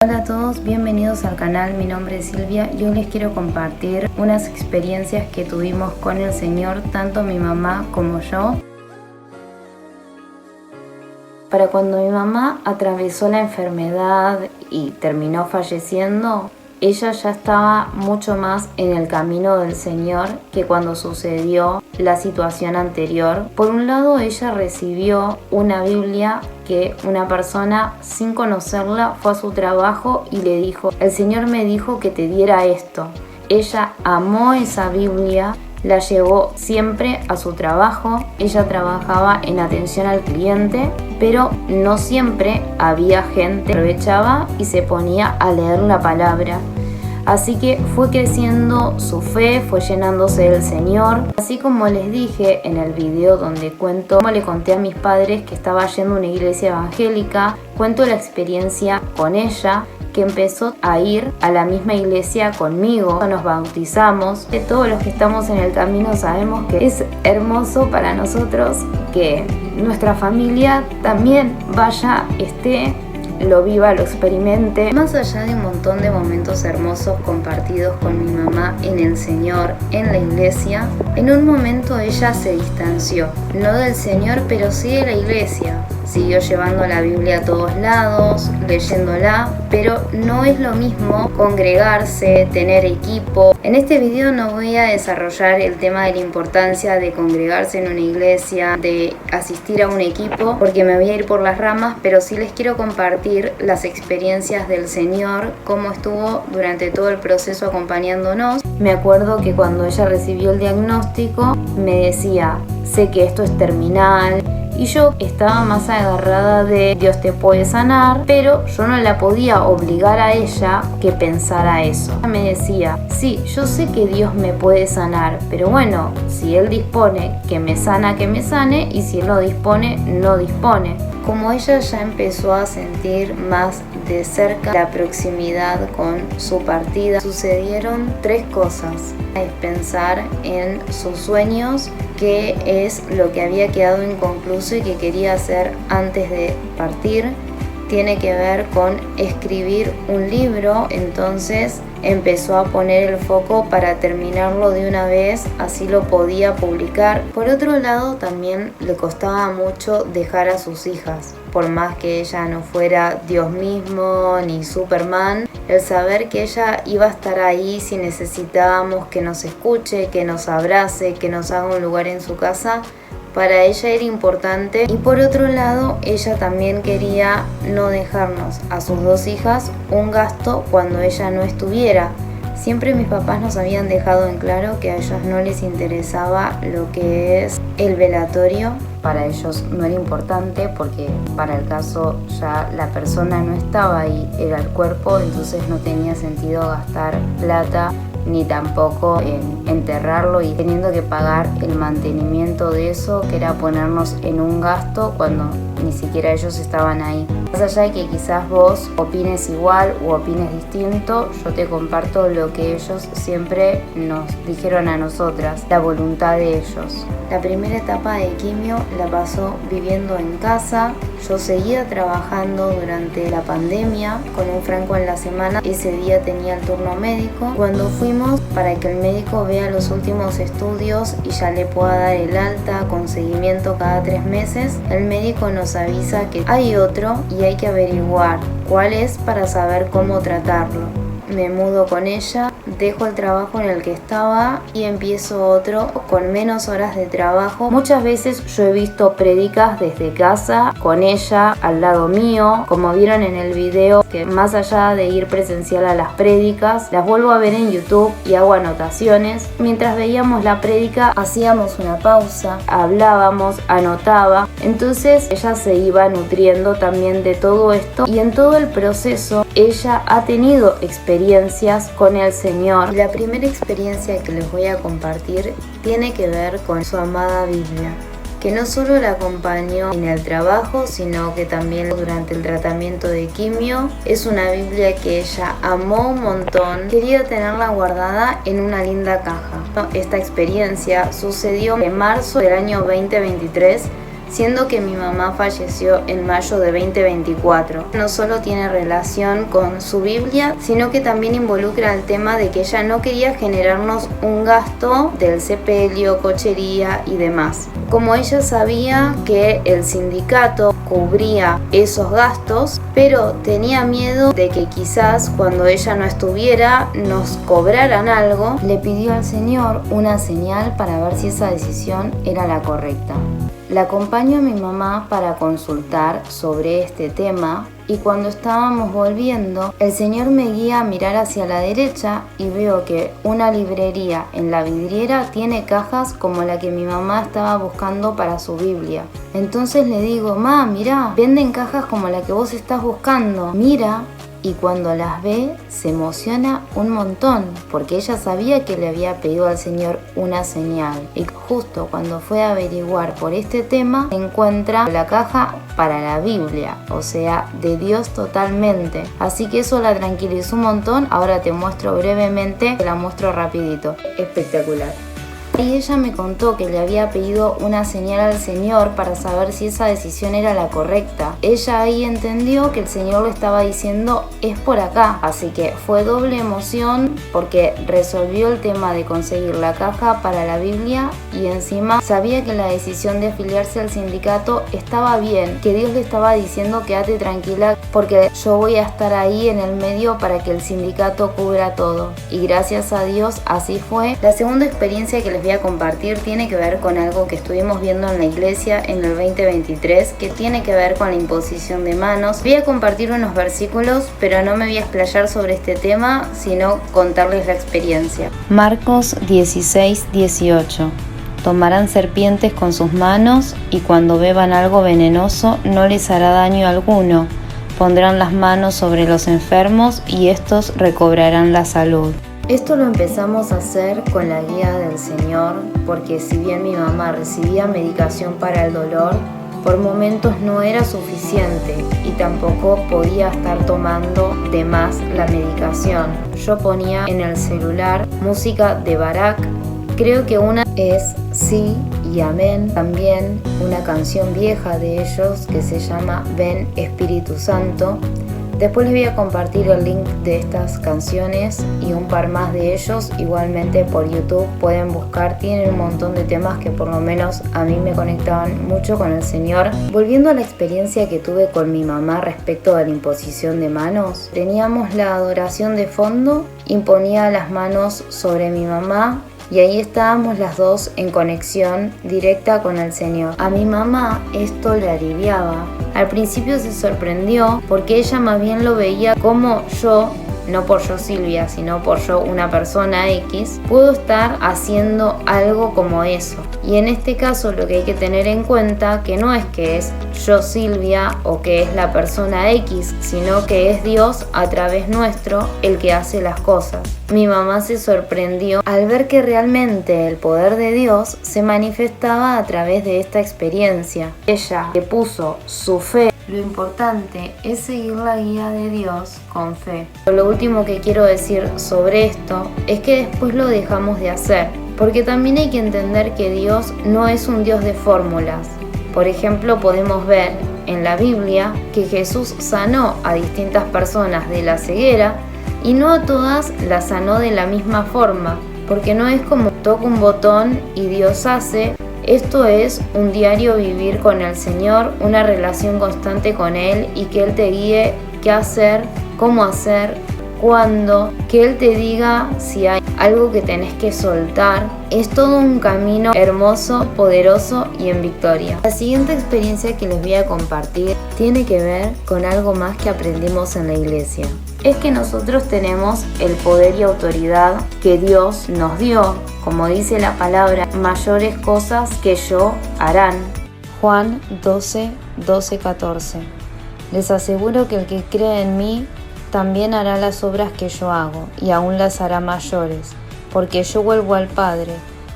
Hola a todos, bienvenidos al canal, mi nombre es Silvia y hoy les quiero compartir unas experiencias que tuvimos con el Señor, tanto mi mamá como yo. Para cuando mi mamá atravesó la enfermedad y terminó falleciendo, ella ya estaba mucho más en el camino del Señor que cuando sucedió la situación anterior. Por un lado, ella recibió una Biblia que una persona sin conocerla fue a su trabajo y le dijo: el Señor me dijo que te diera esto. Ella amó esa Biblia, la llevó siempre a su trabajo. Ella trabajaba en atención al cliente, pero no siempre había gente que aprovechaba y se ponía a leer la palabra. Así que fue creciendo su fe, fue llenándose del Señor. Así como les dije en el video donde cuento cómo le conté a mis padres que estaba yendo a una iglesia evangélica, cuento la experiencia con ella, que empezó a ir a la misma iglesia conmigo. Nos bautizamos. Todos los que estamos en el camino sabemos que es hermoso para nosotros que nuestra familia también vaya, esté, lo viva, lo experimente. Más allá de un montón de momentos hermosos compartidos con mi mamá en el Señor, en la iglesia, en un momento ella se distanció, no del Señor, pero sí de la iglesia. Siguió llevando la Biblia a todos lados, leyéndola, pero no es lo mismo congregarse, tener equipo. En este video no voy a desarrollar el tema de la importancia de congregarse en una iglesia, de asistir a un equipo, porque me voy a ir por las ramas, pero sí les quiero compartir las experiencias del Señor, cómo estuvo durante todo el proceso acompañándonos. Me acuerdo que cuando ella recibió el diagnóstico, me decía: sé que esto es terminal. Y yo estaba más agarrada de Dios te puede sanar, pero yo no la podía obligar a ella que pensara eso. Ella me decía: sí, yo sé que Dios me puede sanar, pero bueno, si Él dispone que me sane, y si Él no dispone, no dispone. Como ella ya empezó a sentir más de cerca la proximidad con su partida, sucedieron tres cosas. Es pensar en sus sueños, qué es lo que había quedado inconcluso y que quería hacer antes de partir. Tiene que ver con escribir un libro, entonces empezó a poner el foco para terminarlo de una vez, así lo podía publicar. Por otro lado, también le costaba mucho dejar a sus hijas, por más que ella no fuera Dios mismo ni Superman, el saber que ella iba a estar ahí si necesitábamos que nos escuche, que nos abrace, que nos haga un lugar en su casa, para ella era importante. Y por otro lado, ella también quería no dejarnos a sus dos hijas un gasto cuando ella no estuviera. Siempre mis papás nos habían dejado en claro que a ellos no les interesaba lo que es el velatorio. Para ellos no era importante porque para el caso ya la persona no estaba ahí, era el cuerpo, entonces no tenía sentido gastar plata ni tampoco en enterrarlo y teniendo que pagar el mantenimiento de eso, que era ponernos en un gasto cuando ni siquiera ellos estaban ahí. Más allá de que quizás vos opines igual o opines distinto, yo te comparto lo que ellos siempre nos dijeron a nosotras, la voluntad de ellos. La primera etapa de quimio la pasó viviendo en casa. Yo seguía trabajando durante la pandemia con un franco en la semana. Ese día tenía el turno médico. Cuando fuimos para que el médico vea los últimos estudios y ya le pueda dar el alta con seguimiento cada 3 meses, el médico nos avisa que hay otro y hay que averiguar cuál es para saber cómo tratarlo. Me mudo con ella, dejo el trabajo en el que estaba y empiezo otro con menos horas de trabajo. Muchas veces yo he visto prédicas desde casa con ella al lado mío, como vieron en el video, que más allá de ir presencial a las prédicas, las vuelvo a ver en YouTube y hago anotaciones. Mientras veíamos la prédica hacíamos una pausa, hablábamos, anotaba. Entonces ella se iba nutriendo también de todo esto y en todo el proceso ella ha tenido experiencias con el Señor. La primera experiencia que les voy a compartir tiene que ver con su amada Biblia, que no solo la acompañó en el trabajo, sino que también durante el tratamiento de quimio. Es una Biblia que ella amó un montón, quería tenerla guardada en una linda caja. Esta experiencia sucedió en marzo del año 2023. siendo que mi mamá falleció en mayo de 2024. No solo tiene relación con su Biblia, sino que también involucra el tema de que ella no quería generarnos un gasto del sepelio, cochería y demás. Como ella sabía que el sindicato cubría esos gastos, pero tenía miedo de que quizás cuando ella no estuviera nos cobraran algo, le pidió al Señor una señal para ver si esa decisión era la correcta. La acompaño a mi mamá para consultar sobre este tema y cuando estábamos volviendo, el Señor me guía a mirar hacia la derecha y veo que una librería en la vidriera tiene cajas como la que mi mamá estaba buscando para su Biblia. Entonces le digo, ma, mirá, venden cajas como la que vos estás buscando, mira. Y cuando las ve se emociona un montón porque ella sabía que le había pedido al Señor una señal y justo cuando fue a averiguar por este tema encuentra la caja para la Biblia, o sea, de Dios totalmente. Así que eso la tranquilizó un montón. Ahora te muestro brevemente, te la muestro rapidito. Espectacular. Y ella me contó que le había pedido una señal al Señor para saber si esa decisión era la correcta. Ella ahí entendió que el Señor le estaba diciendo es por acá, así que fue doble emoción porque resolvió el tema de conseguir la caja para la Biblia y encima sabía que la decisión de afiliarse al sindicato estaba bien, que Dios le estaba diciendo quédate tranquila porque yo voy a estar ahí en el medio para que el sindicato cubra todo. Y gracias a Dios así fue. La segunda experiencia que les voy a compartir tiene que ver con algo que estuvimos viendo en la iglesia en el 2023 que tiene que ver con la imposición de manos. Voy a compartir unos versículos, pero no me voy a explayar sobre este tema, sino contarles la experiencia. Marcos 16:18. Tomarán serpientes con sus manos y cuando beban algo venenoso no les hará daño alguno. Pondrán las manos sobre los enfermos y estos recobrarán la salud. Esto lo empezamos a hacer con la guía del Señor, porque si bien mi mamá recibía medicación para el dolor, por momentos no era suficiente y tampoco podía estar tomando de más la medicación. Yo ponía en el celular música de Barak, creo que una es Sí y Amén, también una canción vieja de ellos que se llama Ven Espíritu Santo. Después les voy a compartir el link de estas canciones y un par más de ellos. Igualmente por YouTube pueden buscar, tienen un montón de temas que por lo menos a mí me conectaban mucho con el Señor. Volviendo a la experiencia que tuve con mi mamá respecto a la imposición de manos, teníamos la adoración de fondo, imponía las manos sobre mi mamá y ahí estábamos las dos en conexión directa con el Señor. A mi mamá esto le aliviaba. Al principio se sorprendió porque ella más bien lo veía como yo, no por yo Silvia, sino por yo una persona X, puedo estar haciendo algo como eso. Y en este caso lo que hay que tener en cuenta que no es que es yo Silvia o que es la persona X, sino que es Dios a través nuestro el que hace las cosas. Mi mamá se sorprendió al ver que realmente el poder de Dios se manifestaba a través de esta experiencia. Ella le puso su fe. Lo importante es seguir la guía de Dios con fe. Lo último que quiero decir sobre esto es que después lo dejamos de hacer, porque también hay que entender que Dios no es un Dios de fórmulas. Por ejemplo, podemos ver en la Biblia que Jesús sanó a distintas personas de la ceguera y no a todas las sanó de la misma forma, porque no es como toca un botón y Dios hace. Esto es un diario vivir con el Señor, una relación constante con Él y que Él te guíe qué hacer, cómo hacer, cuándo, que Él te diga si hay algo que tenés que soltar. Es todo un camino hermoso, poderoso y en victoria. La siguiente experiencia que les voy a compartir tiene que ver con algo más que aprendimos en la iglesia. Es que nosotros tenemos el poder y autoridad que Dios nos dio. Como dice la palabra, mayores cosas que yo harán. Juan 12:14. Les aseguro que el que cree en mí también hará las obras que yo hago y aún las hará mayores, porque yo vuelvo al Padre.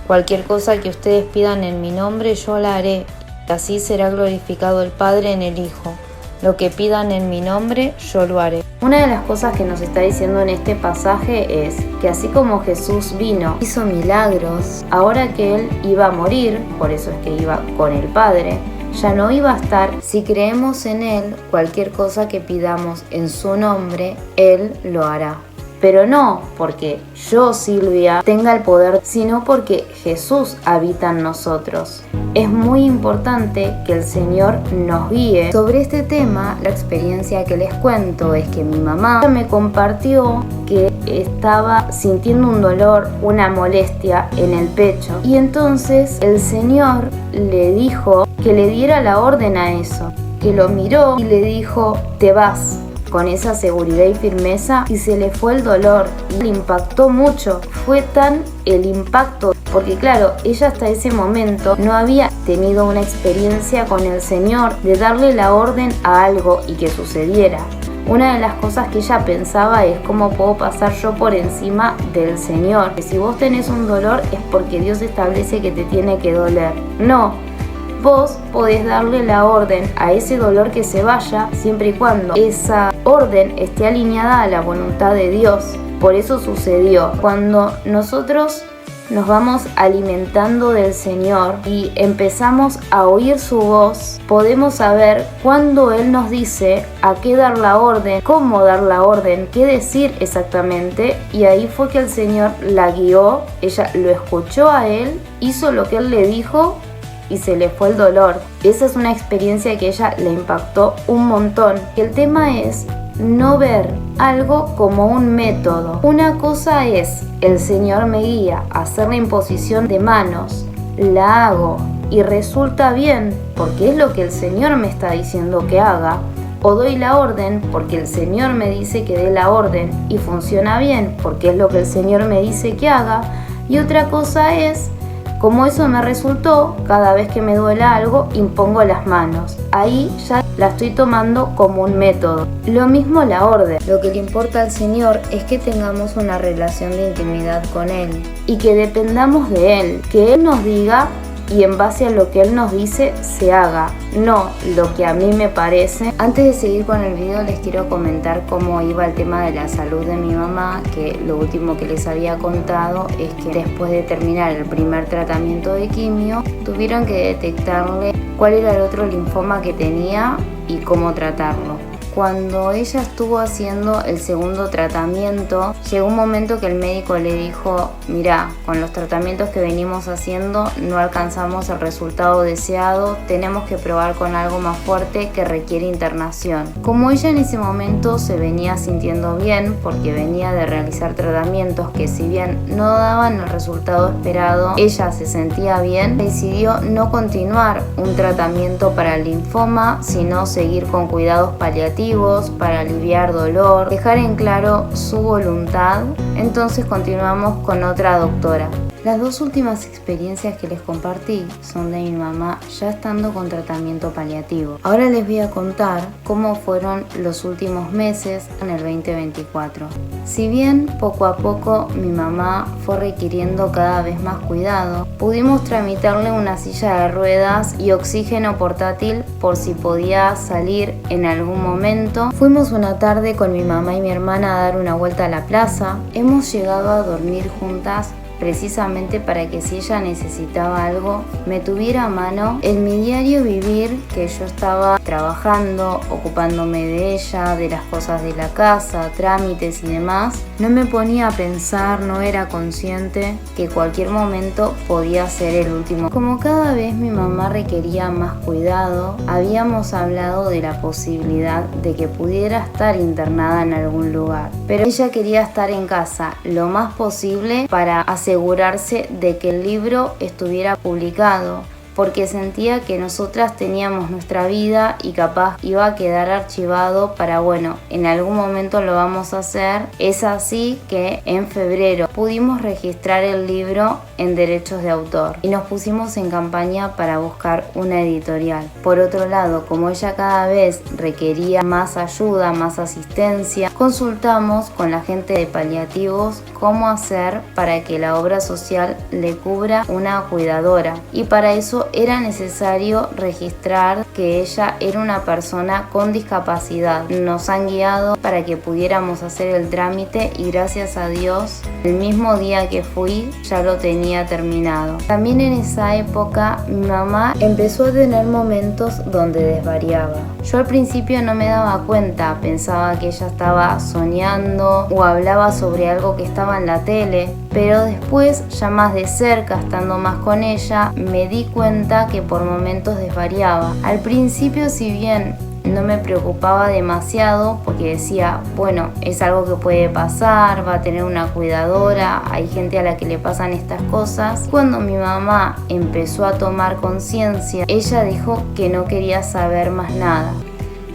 Cualquier cosa que ustedes pidan en mi nombre yo la haré, y así será glorificado el Padre en el Hijo. Lo que pidan en mi nombre yo lo haré. Una de las cosas que nos está diciendo en este pasaje es que así como Jesús vino, hizo milagros, ahora que Él iba a morir, por eso es que iba con el Padre, ya no iba a estar. Si creemos en Él, cualquier cosa que pidamos en su nombre, Él lo hará. Pero no porque yo, Silvia, tenga el poder, sino porque Jesús habita en nosotros. Es muy importante que el Señor nos guíe. Sobre este tema, la experiencia que les cuento es que mi mamá me compartió que estaba sintiendo un dolor, una molestia en el pecho. Y entonces el Señor le dijo que le diera la orden a eso, que lo miró y le dijo: te vas. Con esa seguridad y firmeza, y se le fue el dolor. Y le impactó mucho. Fue tan el impacto, porque claro, ella hasta ese momento no había tenido una experiencia con el Señor de darle la orden a algo y que sucediera. Una de las cosas que ella pensaba es: ¿cómo puedo pasar yo por encima del Señor? Que si vos tenés un dolor es porque Dios establece que te tiene que doler. No. Vos podés darle la orden a ese dolor que se vaya, siempre y cuando esa orden esté alineada a la voluntad de Dios. Por eso sucedió. Cuando nosotros nos vamos alimentando del Señor y empezamos a oír su voz, podemos saber cuándo Él nos dice a qué dar la orden, cómo dar la orden, qué decir exactamente. Y ahí fue que el Señor la guió, ella lo escuchó a Él, hizo lo que Él le dijo y se le fue el dolor. Esa es una experiencia que a ella le impactó un montón. El tema es no ver algo como un método. Una cosa es: el Señor me guía a hacer la imposición de manos, la hago y resulta bien porque es lo que el Señor me está diciendo que haga, o doy la orden porque el Señor me dice que dé la orden y funciona bien porque es lo que el Señor me dice que haga. Y otra cosa es: como eso me resultó, cada vez que me duela algo, impongo las manos. Ahí ya la estoy tomando como un método. Lo mismo la orden. Lo que le importa al Señor es que tengamos una relación de intimidad con Él y que dependamos de Él, que Él nos diga y en base a lo que Él nos dice se haga, no lo que a mí me parece. Antes de seguir con el video les quiero comentar cómo iba el tema de la salud de mi mamá, que lo último que les había contado es que después de terminar el primer tratamiento de quimio tuvieron que detectarle cuál era el otro linfoma que tenía y cómo tratarlo. Cuando ella estuvo haciendo el segundo tratamiento, llegó un momento que el médico le dijo: mira, con los tratamientos que venimos haciendo no alcanzamos el resultado deseado, tenemos que probar con algo más fuerte que requiere internación. Como ella en ese momento se venía sintiendo bien porque venía de realizar tratamientos que, si bien no daban el resultado esperado, ella se sentía bien, decidió no continuar un tratamiento para el linfoma, sino seguir con cuidados paliativos para aliviar dolor, dejar en claro su voluntad. Entonces continuamos con otra doctora. Las dos últimas experiencias que les compartí son de mi mamá ya estando con tratamiento paliativo. Ahora les voy a contar cómo fueron los últimos meses en el 2024. Si bien poco a poco mi mamá fue requiriendo cada vez más cuidado, pudimos tramitarle una silla de ruedas y oxígeno portátil por si podía salir en algún momento. Fuimos una tarde con mi mamá y mi hermana a dar una vuelta a la plaza. Hemos llegado a dormir juntas precisamente para que, si ella necesitaba algo, me tuviera a mano. En mi diario vivir, que yo estaba trabajando, ocupándome de ella, de las cosas de la casa, trámites y demás, no me ponía a pensar, no era consciente que cualquier momento podía ser el último. Como cada vez mi mamá requería más cuidado, habíamos hablado de la posibilidad de que pudiera estar internada en algún lugar, pero ella quería estar en casa lo más posible para asegurarse de que el libro estuviera publicado, porque sentía que nosotras teníamos nuestra vida y capaz iba a quedar archivado para, bueno, en algún momento lo vamos a hacer. Es así que en febrero pudimos registrar el libro en derechos de autor y nos pusimos en campaña para buscar una editorial. Por otro lado, como ella cada vez requería más ayuda, más asistencia, consultamos con la gente de paliativos cómo hacer para que la obra social le cubra una cuidadora, y para eso era necesario registrar que ella era una persona con discapacidad. Nos han guiado para que pudiéramos hacer el trámite y gracias a Dios, el mismo día que fui ya lo tenía terminado. También en esa época mi mamá empezó a tener momentos donde desvariaba. Yo al principio no me daba cuenta, pensaba que ella estaba soñando o hablaba sobre algo que estaba en la tele, pero después, ya más de cerca, estando más con ella, me di cuenta que por momentos desvariaba. Al principio, si bien no me preocupaba demasiado porque decía, bueno, es algo que puede pasar, va a tener una cuidadora, hay gente a la que le pasan estas cosas. Cuando mi mamá empezó a tomar conciencia, ella dijo que no quería saber más nada.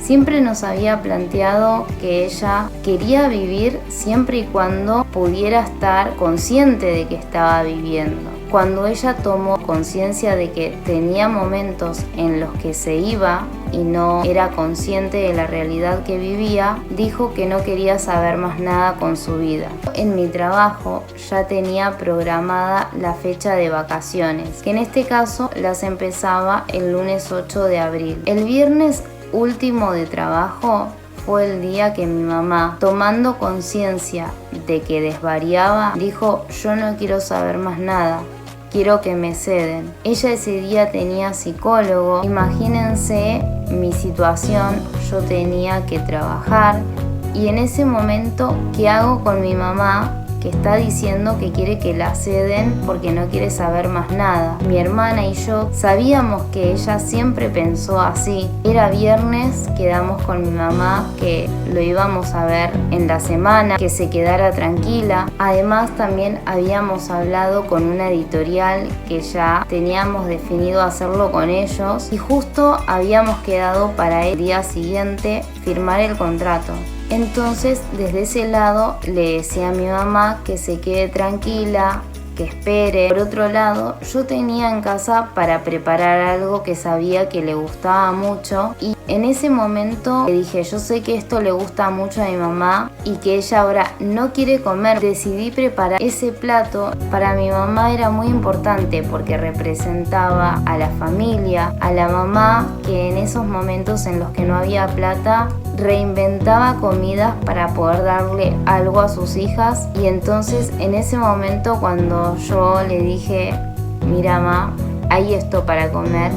Siempre nos había planteado que ella quería vivir siempre y cuando pudiera estar consciente de que estaba viviendo. Cuando ella tomó conciencia de que tenía momentos en los que se iba y no era consciente de la realidad que vivía, dijo que no quería saber más nada con su vida. En mi trabajo ya tenía programada la fecha de vacaciones, que en este caso las empezaba el lunes 8 de abril. El viernes último de trabajo fue el día que mi mamá, tomando conciencia de que desvariaba, dijo: yo no quiero saber más nada, quiero que me ceden. Ella ese día tenía psicólogo. Imagínense mi situación, yo tenía que trabajar y en ese momento, ¿qué hago con mi mamá? Que está diciendo que quiere que la ceden porque no quiere saber más nada. Mi hermana y yo sabíamos que ella siempre pensó así. Era viernes, quedamos con mi mamá que lo íbamos a ver en la semana, que se quedara tranquila. Además también habíamos hablado con una editorial que ya teníamos definido hacerlo con ellos y justo habíamos quedado para el día siguiente firmar el contrato. Entonces, desde ese lado le decía a mi mamá que se quede tranquila, que espere. Por otro lado, yo tenía en casa para preparar algo que sabía que le gustaba mucho y en ese momento le dije: yo sé que esto le gusta mucho a mi mamá y que ella ahora no quiere comer. Decidí preparar ese plato. Para mi mamá era muy importante porque representaba a la familia, a la mamá que en esos momentos en los que no había plata reinventaba comidas para poder darle algo a sus hijas. Y entonces en ese momento, cuando yo le dije: mira, ma, hay esto para comer,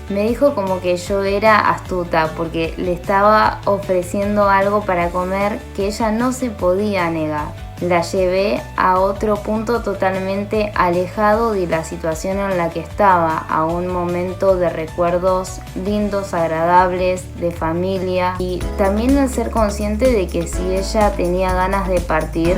me dijo como que yo era astuta porque le estaba ofreciendo algo para comer que ella no se podía negar. La llevé a otro punto totalmente alejado de la situación en la que estaba, a un momento de recuerdos lindos, agradables, de familia, y también el ser consciente de que si ella tenía ganas de partir,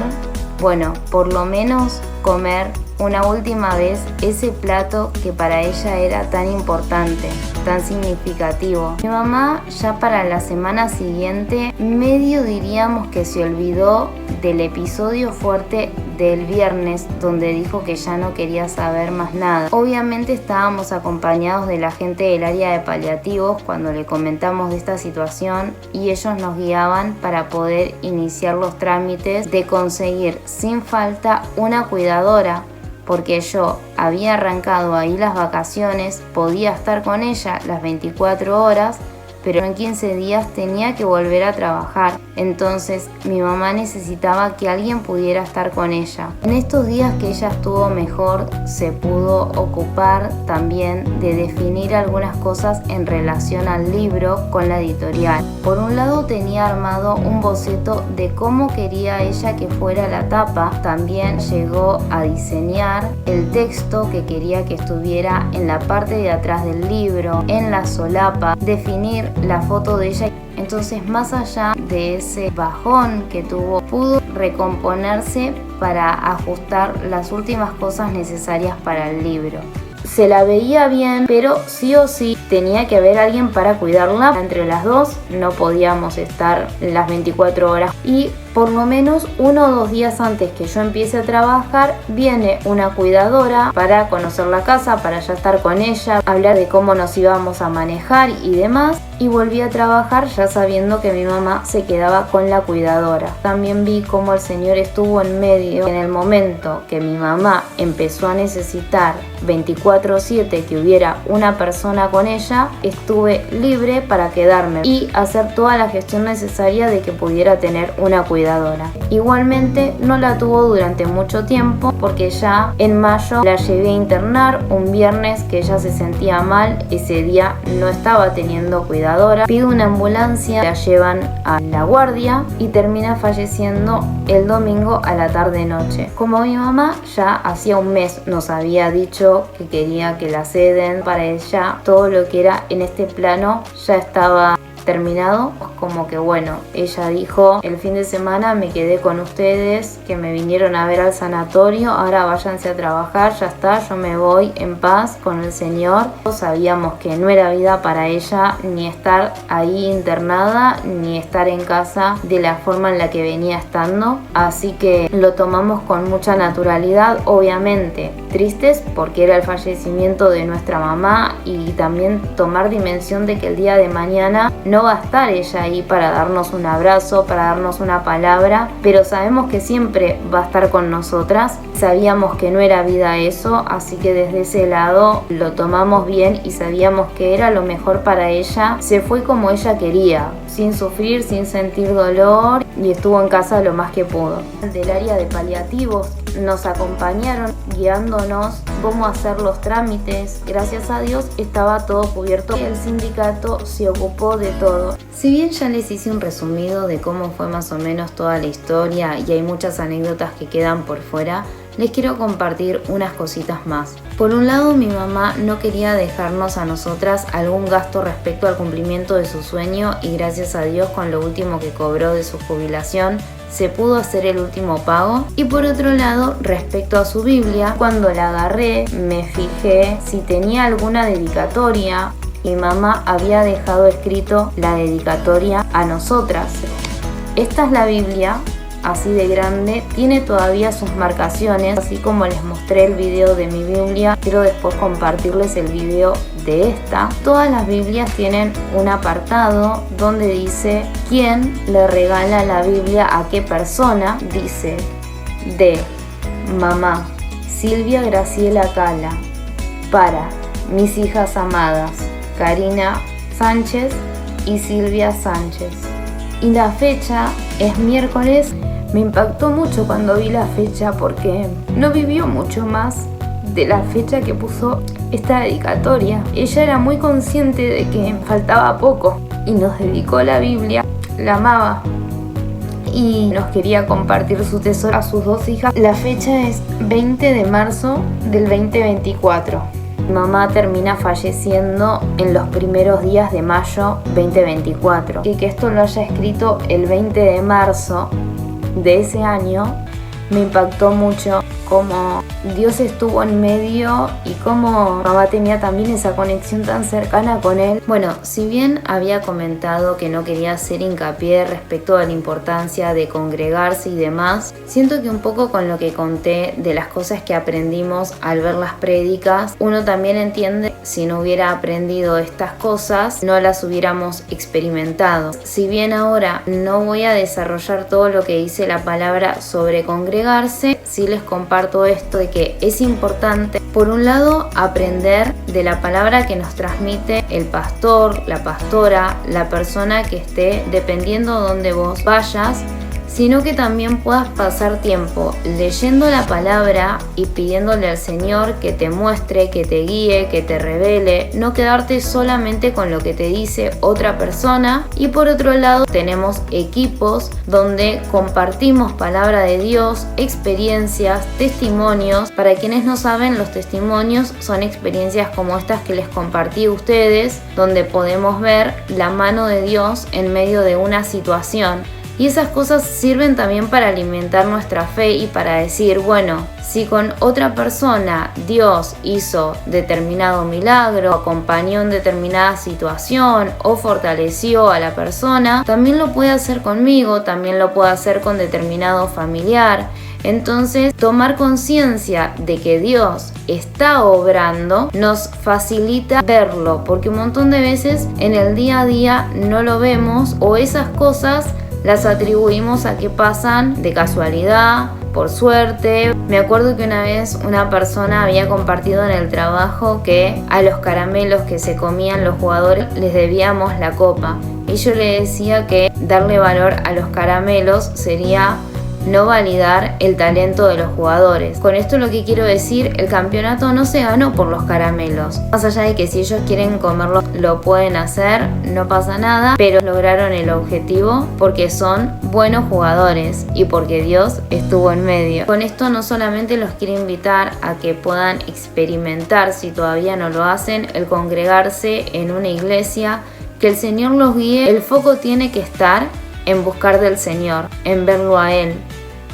bueno, por lo menos comer una última vez ese plato que para ella era tan importante, tan significativo. Mi mamá ya para la semana siguiente medio diríamos que se olvidó del episodio fuerte del viernes donde dijo que ya no quería saber más nada. Obviamente estábamos acompañados de la gente del área de paliativos cuando le comentamos de esta situación y ellos nos guiaban para poder iniciar los trámites de conseguir sin falta una cuidadora, porque yo había arrancado ahí las vacaciones, podía estar con ella las 24 horas, pero en 15 días tenía que volver a trabajar. Entonces mi mamá necesitaba que alguien pudiera estar con ella. En estos días que ella estuvo mejor, se pudo ocupar también de definir algunas cosas en relación al libro con la editorial. Por un lado tenía armado un boceto de cómo quería ella que fuera la tapa. También llegó a diseñar el texto que quería que estuviera en la parte de atrás del libro, en la solapa, definir la foto de ella. Entonces, más allá de ese bajón que tuvo, pudo recomponerse para ajustar las últimas cosas necesarias para el libro. Se la veía bien, pero sí o sí tenía que haber alguien para cuidarla. Entre las dos no podíamos estar las 24 horas. Y por lo menos 1 o 2 días antes que yo empiece a trabajar, viene una cuidadora para conocer la casa, para ya estar con ella, hablar de cómo nos íbamos a manejar y demás. Y volví a trabajar ya sabiendo que mi mamá se quedaba con la cuidadora. También vi cómo el Señor estuvo en medio. En el momento que mi mamá empezó a necesitar 24/7 que hubiera una persona con ella, estuve libre para quedarme y hacer toda la gestión necesaria de que pudiera tener una cuidadora. Igualmente no la tuvo durante mucho tiempo, porque ya en mayo la llevé a internar un viernes que ella se sentía mal. Ese día no estaba teniendo cuidadora. Pide una ambulancia, la llevan a la guardia y termina falleciendo el domingo a la tarde-noche. Como mi mamá ya hacía un mes nos había dicho que quería que la ceden, para ella todo lo que era en este plano ya estaba terminado. Como que bueno, ella dijo: el fin de semana me quedé con ustedes, que me vinieron a ver al sanatorio, ahora váyanse a trabajar, ya está, yo me voy en paz con el Señor. Sabíamos que no era vida para ella ni estar ahí internada, ni estar en casa de la forma en la que venía estando, así que lo tomamos con mucha naturalidad, obviamente tristes porque era el fallecimiento de nuestra mamá, y también tomar dimensión de que el día de mañana no va a estar ella ahí para darnos un abrazo, para darnos una palabra, pero sabemos que siempre va a estar con nosotras. Sabíamos que no era vida eso, así que desde ese lado lo tomamos bien y sabíamos que era lo mejor para ella. Se fue como ella quería, sin sufrir, sin sentir dolor, y estuvo en casa lo más que pudo. Del área de paliativos nos acompañaron guiándonos cómo hacer los trámites. Gracias a Dios estaba todo cubierto. El sindicato se ocupó de todo. Si bien ya les hice un resumido de cómo fue más o menos toda la historia y hay muchas anécdotas que quedan por fuera, les quiero compartir unas cositas más. Por un lado, mi mamá no quería dejarnos a nosotras algún gasto respecto al cumplimiento de su sueño, y gracias a Dios con lo último que cobró de su jubilación se pudo hacer el último pago. Y por otro lado, respecto a su Biblia, cuando la agarré me fijé si tenía alguna dedicatoria. Mi mamá había dejado escrito la dedicatoria a nosotras. Esta es la Biblia, así de grande, tiene todavía sus marcaciones, así como les mostré el video de mi Biblia, quiero después compartirles el video de esta. Todas las Biblias tienen un apartado donde dice quién le regala la Biblia a qué persona. Dice: de mamá Silvia Graciela Cala, para mis hijas amadas Karina Sánchez y Silvia Sánchez. Y la fecha es miércoles. Me impactó mucho cuando vi la fecha, porque no vivió mucho más de la fecha que puso esta dedicatoria. Ella era muy consciente de que faltaba poco y nos dedicó la Biblia. La amaba y nos quería compartir su tesoro a sus 2 hijas. La fecha es 20 de marzo del 2024. Mi mamá termina falleciendo en los primeros días de mayo 2024. Y que esto lo haya escrito el 20 de marzo de ese año me impactó mucho, cómo Dios estuvo en medio y cómo mamá tenía también esa conexión tan cercana con él. Bueno, si bien había comentado que no quería hacer hincapié respecto a la importancia de congregarse y demás, siento que un poco con lo que conté de las cosas que aprendimos al ver las prédicas, uno también entiende si no hubiera aprendido estas cosas, no las hubiéramos experimentado. Si bien ahora no voy a desarrollar todo lo que dice la palabra sobre congregarse, sí les comparto esto de que es importante, por un lado, aprender de la palabra que nos transmite el pastor, la pastora, la persona que esté, dependiendo de donde vos vayas, sino que también puedas pasar tiempo leyendo la palabra y pidiéndole al Señor que te muestre, que te guíe, que te revele, no quedarte solamente con lo que te dice otra persona. Y por otro lado, tenemos equipos donde compartimos palabra de Dios, experiencias, testimonios. Para quienes no saben, los testimonios son experiencias como estas que les compartí a ustedes, donde podemos ver la mano de Dios en medio de una situación. Y esas cosas sirven también para alimentar nuestra fe y para decir, bueno, si con otra persona Dios hizo determinado milagro, acompañó en determinada situación o fortaleció a la persona, también lo puede hacer conmigo, también lo puede hacer con determinado familiar. Entonces, tomar conciencia de que Dios está obrando nos facilita verlo, porque un montón de veces en el día a día no lo vemos o esas cosas las atribuimos a que pasan de casualidad, por suerte. Me acuerdo que una vez una persona había compartido en el trabajo que a los caramelos que se comían los jugadores les debíamos la copa. Y yo le decía que darle valor a los caramelos sería no validar el talento de los jugadores. Con esto lo que quiero decir, el campeonato no se ganó por los caramelos. Más allá de que si ellos quieren comerlos lo pueden hacer, no pasa nada, pero lograron el objetivo porque son buenos jugadores y porque Dios estuvo en medio. Con esto no solamente los quiero invitar a que puedan experimentar, si todavía no lo hacen, el congregarse en una iglesia, que el Señor los guíe. El foco tiene que estar en buscar del Señor, en verlo a Él,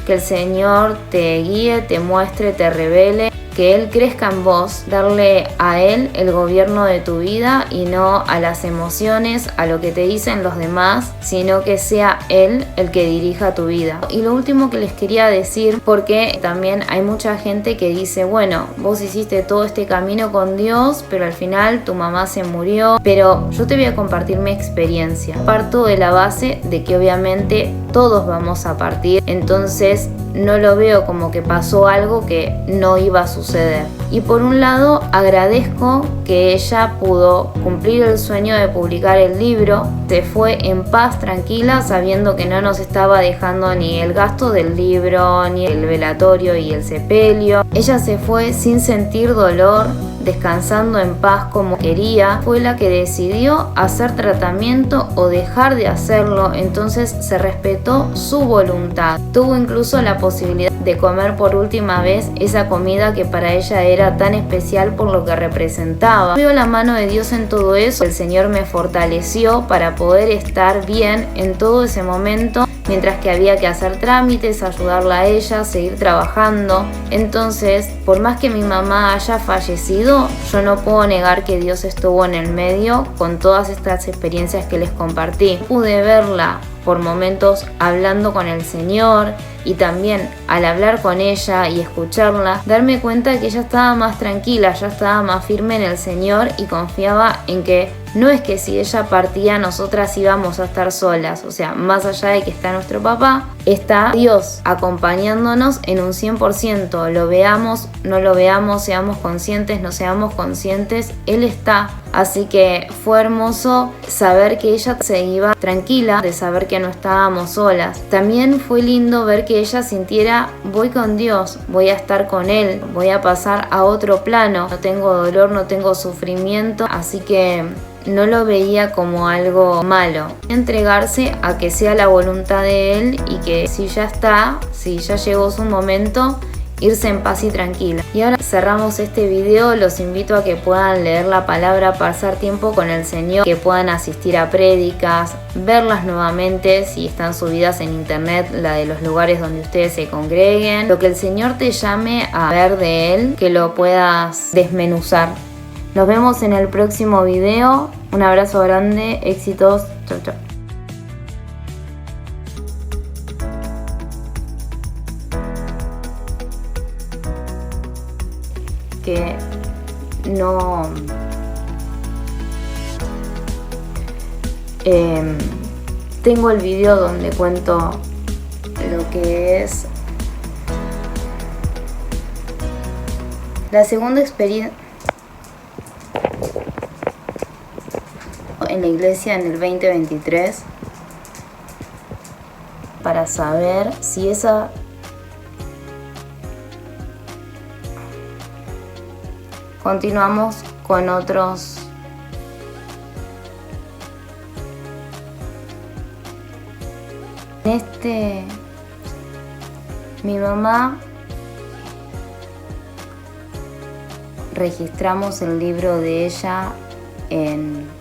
que el Señor te guíe, te muestre, te revele, que Él crezca en vos, darle a Él el gobierno de tu vida y no a las emociones, a lo que te dicen los demás, sino que sea Él el que dirija tu vida. Y lo último que les quería decir, porque también hay mucha gente que dice, bueno, vos hiciste todo este camino con Dios, pero al final tu mamá se murió, pero yo te voy a compartir mi experiencia. Parto de la base de que obviamente todos vamos a partir, entonces no lo veo como que pasó algo que no iba a suceder. Y por un lado agradezco que ella pudo cumplir el sueño de publicar el libro, se fue en paz, tranquila, sabiendo que no nos estaba dejando ni el gasto del libro, ni el velatorio y el sepelio. Ella se fue sin sentir dolor, descansando en paz como quería. Fue la que decidió hacer tratamiento o dejar de hacerlo, entonces se respetó su voluntad. Tuvo incluso la posibilidad de comer por última vez esa comida que para ella era tan especial por lo que representaba. Veo la mano de Dios en todo eso. El Señor me fortaleció para poder estar bien en todo ese momento, mientras que había que hacer trámites, ayudarla a ella, seguir trabajando. Entonces, por más que mi mamá haya fallecido, yo no puedo negar que Dios estuvo en el medio con todas estas experiencias que les compartí. Pude verla por momentos hablando con el Señor, y también al hablar con ella y escucharla, darme cuenta que ella estaba más tranquila, ya estaba más firme en el Señor y confiaba en que no es que si ella partía nosotras íbamos a estar solas, o sea, más allá de que está nuestro papá, está Dios acompañándonos en un 100%, lo veamos, no lo veamos, seamos conscientes, no seamos conscientes, Él está. Así que fue hermoso saber que ella se iba tranquila, de saber que no estábamos solas. También fue lindo ver que ella sintiera, voy con Dios, voy a estar con Él, voy a pasar a otro plano, no tengo dolor, no tengo sufrimiento, así que no lo veía como algo malo. Entregarse a que sea la voluntad de Él y que si ya está, si ya llegó su momento, irse en paz y tranquila. Y ahora cerramos este video, los invito a que puedan leer la palabra, pasar tiempo con el Señor, que puedan asistir a prédicas, verlas nuevamente si están subidas en internet, la de los lugares donde ustedes se congreguen, lo que el Señor te llame a ver de Él, que lo puedas desmenuzar. Nos vemos en el próximo video, un abrazo grande, éxitos, chau chau. Que no tengo el video donde cuento lo que es la segunda experiencia en la iglesia en el 2023 para saber si esa continuamos con otros mi mamá registramos el libro de ella en